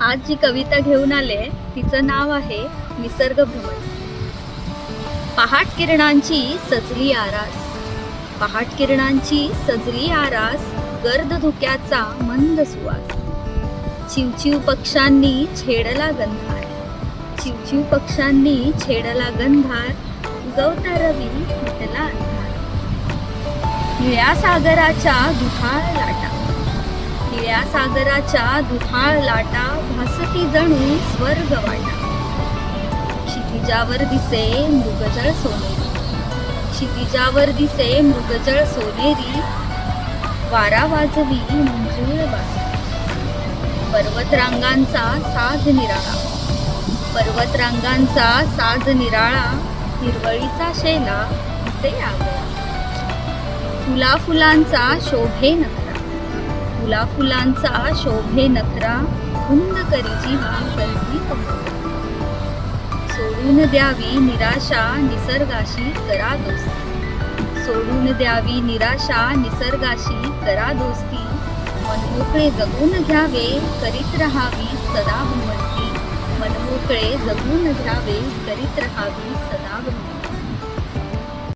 आज जी कविता घेऊन आले तिचं नाव आहे निसर्ग भ्रमण. पहाट किरणांची सजली आरास, पहाट किरणांची सजली आरास, गर्द धुक्याचा मंद सुवास. चिवचिव पक्ष्यांनी छेडला गंधार, चिवचिव पक्ष्यांनी छेडला गंधार, उगवता रवी मिटला अंधार. निळ्या सागराच्या दुधाळ लाटा, निळ्या सागराच्या दुधाळ लाटा, भासती जणू स्वर्ग वाटा. क्षितिजावर दिसे मृगजळ सोनेरी, क्षितिजावर दिसे मृगजळ सोनेरी, वारा वाजवी मंजूळ बासरी. पर्वतरांगांचा साज निराळा, पर्वतरांगांचा साज निराळा, हिरवळीचा शेला दिसे आगळा. फुला फुलांचा शोभे नखरा, फुला फुलांचा शोभे नखरा, कुंद करी जीवा करती कमरा. सोडून द्यावी निराशा निसर्गाशी करा दोस्ती, सोडून द्यावी निराशा निसर्गाशी करा दोस्ती. मनमोकळे जगून घ्यावे करीत राहावी सदा भ्रमंती, मनमोकळे जगून घ्यावे करीत राहावी सदा भ्रमंती.